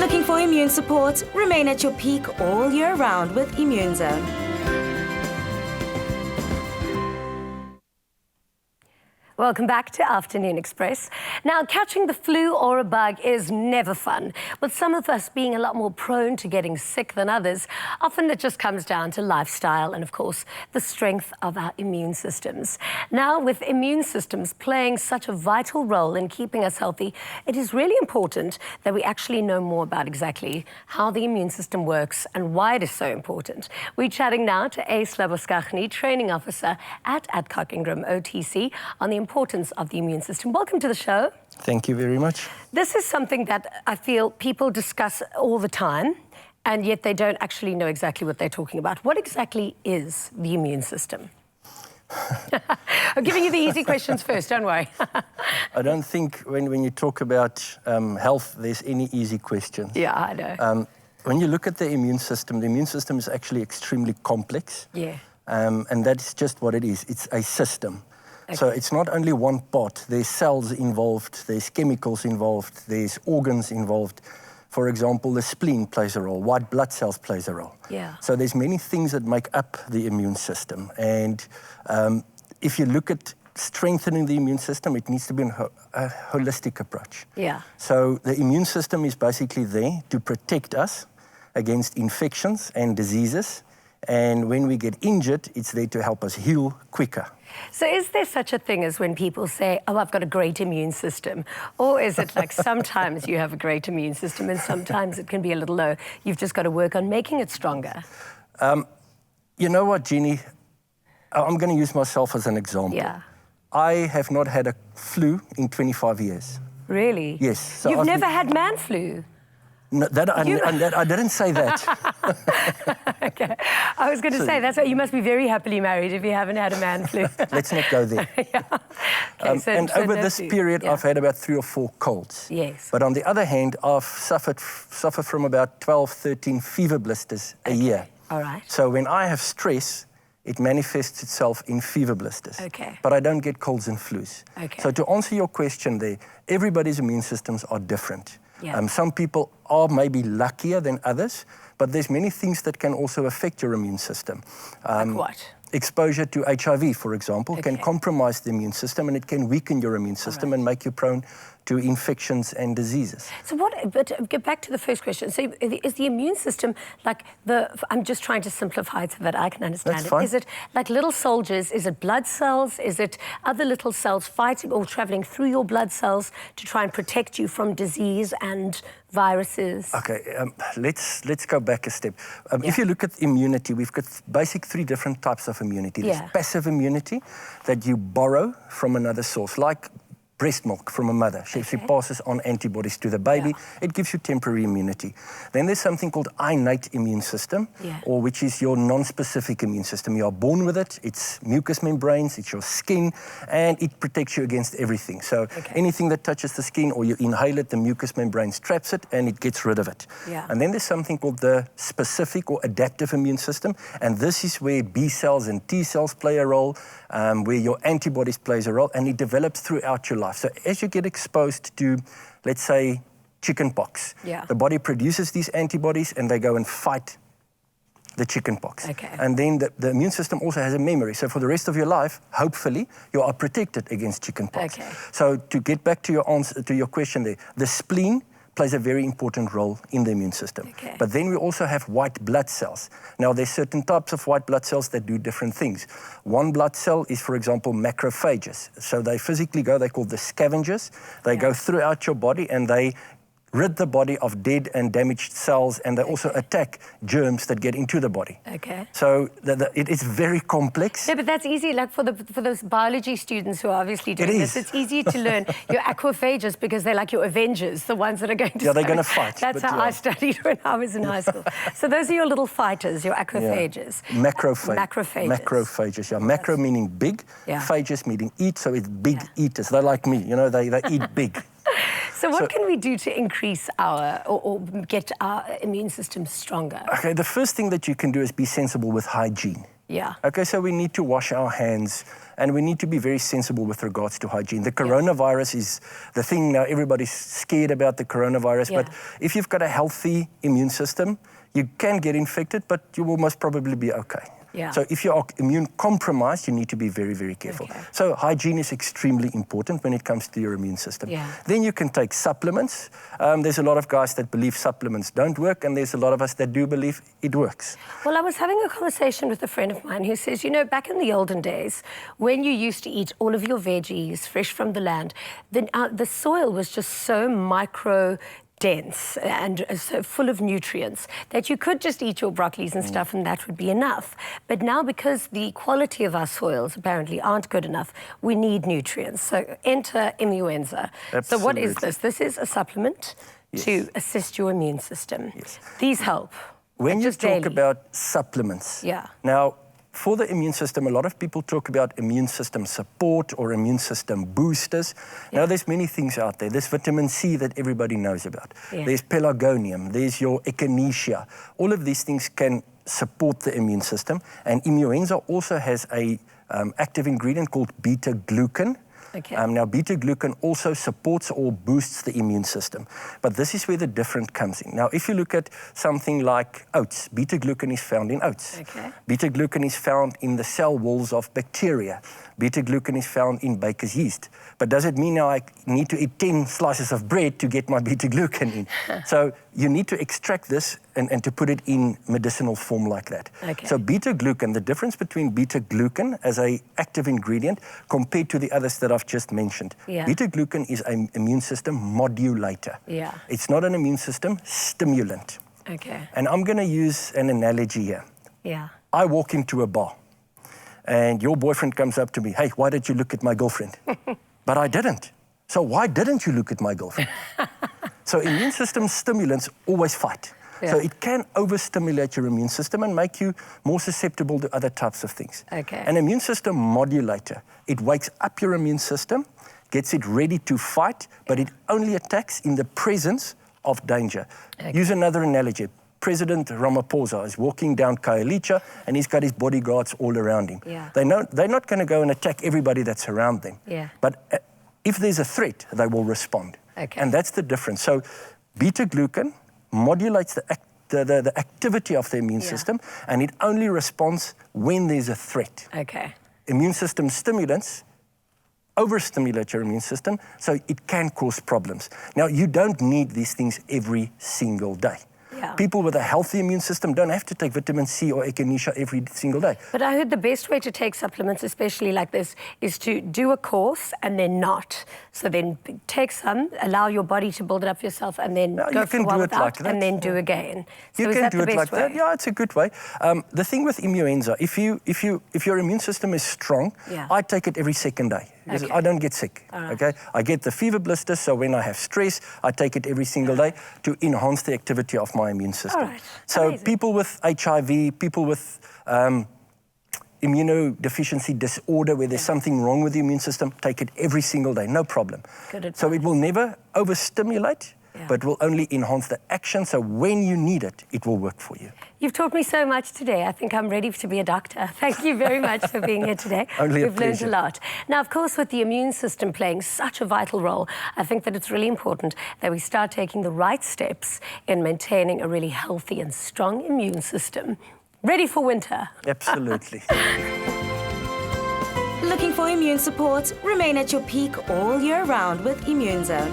Looking for immune support? Remain at your peak all year round with IMMUENZA. Welcome back to Afternoon Express. Now, catching the flu or a bug is never fun, with some of us being a lot more prone to getting sick than others. Often it just comes down to lifestyle and, of course, the strength of our immune systems. Now, with immune systems playing such a vital role in keeping us healthy, it is really important that we actually know more about exactly how the immune system works and why it is so important. We're chatting now to Ace Labuschagne, Training Officer at Adcock, Ingram, OTC, on the importance of the immune system. Welcome to the show. Thank you very much. This is something that I feel people discuss all the time, and yet they don't actually know exactly what they're talking about. What exactly is the immune system? I'm giving you the easy questions first, don't worry. I don't think when you talk about health, there's any easy questions. Yeah, I know. When you look at the immune system is actually extremely complex. Yeah. And that's just what it is. It's a system. Okay. So it's not only one part. There's cells involved, there's chemicals involved, there's organs involved. For example, the spleen plays a role, white blood cells plays a role. Yeah. So there's many things that make up the immune system. And if you look at strengthening the immune system, it needs to be a holistic approach. Yeah. So the immune system is basically there to protect us against infections and diseases. And when we get injured, it's there to help us heal quicker. So is there such a thing as when people say, oh, I've got a great immune system? Or is it like sometimes you have a great immune system and sometimes it can be a little low? You've just got to work on making it stronger. You know what, Jeannie? I'm going to use myself as an example. Yeah. I have not had a flu in 25 years. Really? Yes. So You've never had man flu? No, I didn't say that. Okay. I was going to say, that's why you must be very happily married if you haven't had a man flu. Let's not go there. Yeah. Okay, and over this period, yeah. I've had about 3 or 4 colds. Yes. But on the other hand, I've suffered from about 12, 13 fever blisters a year. All right. So when I have stress, it manifests itself in fever blisters. Okay. But I don't get colds and flus. Okay. So to answer your question there, everybody's immune systems are different. Yeah. Some people are maybe luckier than others, but there's many things that can also affect your immune system. Like what? Exposure to HIV, for example, can Okay. compromise the immune system, and it can weaken your immune system and make you prone to infections and diseases. So but get back to the first question. So is the immune system like I'm just trying to simplify it so that I can understand That's it. fine. Is it like little soldiers? Is it blood cells? Is it other little cells fighting or traveling through your blood cells to try and protect you from disease and viruses? Okay, let's go back a step. If you look at immunity, we've got basic 3 different types of immunity. There's passive immunity that you borrow from another source, like breast milk from a mother. She passes on antibodies to the baby. Yeah. It gives you temporary immunity. Then there's something called innate immune system, or which is your non-specific immune system. You are born with it. It's mucous membranes, it's your skin, and it protects you against everything. So anything that touches the skin or you inhale it, the mucous membranes traps it and it gets rid of it. Yeah. And then there's something called the specific or adaptive immune system, and this is where B cells and T cells play a role, where your antibodies plays a role, and it develops throughout your life. So as you get exposed to, let's say, chickenpox, the body produces these antibodies and they go and fight the chickenpox. Okay. And then the immune system also has a memory. So for the rest of your life, hopefully, you are protected against chickenpox. Okay. So to get back to your answer, to your question there, the spleen plays a very important role in the immune system. Okay. But then we also have white blood cells. Now, there's certain types of white blood cells that do different things. One blood cell is, for example, macrophages. So they physically go, they're called the scavengers. They go throughout your body and they rid the body of dead and damaged cells, and they also attack germs that get into the body. Okay. So it is very complex. No, but that's easy, like for those biology students who are obviously doing this, it's easy to learn your aquaphages because they're like your Avengers, the ones that are going to they're going to fight. That's how I studied when I was in high school. So those are your little fighters, your aquaphages. Macrophages. Macrophages, yeah. Macro meaning big, phages meaning eat, so it's big eaters. They're like me, you know, they eat big. So what can we do to increase our, or get our immune system stronger? Okay, the first thing that you can do is be sensible with hygiene. Yeah. Okay, so we need to wash our hands and we need to be very sensible with regards to hygiene. The coronavirus is the thing now. Everybody's scared about the coronavirus, but if you've got a healthy immune system, you can get infected, but you will most probably be okay. Yeah. So if you are immune compromised, you need to be very, very careful. Okay. So hygiene is extremely important when it comes to your immune system. Yeah. Then you can take supplements. There's a lot of guys that believe supplements don't work, and there's a lot of us that do believe it works. Well, I was having a conversation with a friend of mine who says, you know, back in the olden days, when you used to eat all of your veggies fresh from the land, the soil was just so dense and so full of nutrients that you could just eat your broccolis and stuff and that would be enough. But now, because the quality of our soils apparently aren't good enough, we need nutrients. So enter IMMUENZA. So what is this? This is a supplement to assist your immune system. Yes. These help. When you talk daily. about supplements, now, for the immune system, a lot of people talk about immune system support or immune system boosters. Now, there's many things out there. There's vitamin C that everybody knows about. There's pelargonium, there's your echinacea. All of these things can support the immune system. And IMMUENZA also has a active ingredient called beta-glucan. Okay. Now, beta-glucan also supports or boosts the immune system. But this is where the difference comes in. Now, if you look at something like oats, beta-glucan is found in oats. Okay. Beta-glucan is found in the cell walls of bacteria. Beta-glucan is found in baker's yeast. But does it mean now I need to eat 10 slices of bread to get my beta-glucan in? So you need to extract this and to put it in medicinal form like that. Okay. So beta-glucan, the difference between beta-glucan as an active ingredient compared to the others that I've just mentioned. Beta-glucan is an immune system modulator. It's not an immune system stimulant. Okay. And I'm going to use an analogy here. Yeah. I walk into a bar and your boyfriend comes up to me, hey, why did you look at my girlfriend? But I didn't. So why didn't you look at my girlfriend? So immune system stimulants always fight. So it can overstimulate your immune system and make you more susceptible to other types of things. Okay. An immune system modulator, it wakes up your immune system, gets it ready to fight, but it only attacks in the presence of danger. Use another analogy. President Ramaphosa is walking down Khayelitsha and he's got his bodyguards all around him. They know they're not going to go and attack everybody that's around them. But if there's a threat, they will respond. And that's the difference. So beta-glucan modulates the activity of the immune system, and it only responds when there's a threat. Immune system stimulants overstimulate your immune system, so it can cause problems. Now, you don't need these things every single day. People with a healthy immune system don't have to take vitamin C or echinacea every single day. But I heard the best way to take supplements, especially like this, is to do a course and then not. So then take some, allow your body to build it up yourself, and then go for a while without, and then do again. So you is can that do the it best like way? that. Yeah, it's a good way. The thing with IMMUENZA, if your immune system is strong, I take it every second day. Because I don't get sick, okay? I get the fever blisters, so when I have stress, I take it every single day to enhance the activity of my immune system. So amazing. People with HIV, people with immunodeficiency disorder, where there's something wrong with the immune system, take it every single day, no problem. Good advice. So it will never overstimulate, but will only enhance the action, so when you need it, it will work for you. You've taught me so much today. I think I'm ready to be a doctor. Thank you very much for being here today. Only a We've learned pleasure. a lot. Now, of course, with the immune system playing such a vital role, I think that it's really important that we start taking the right steps in maintaining a really healthy and strong immune system. Ready for winter. Absolutely. Looking for immune support? Remain at your peak all year round with IMMUENZA.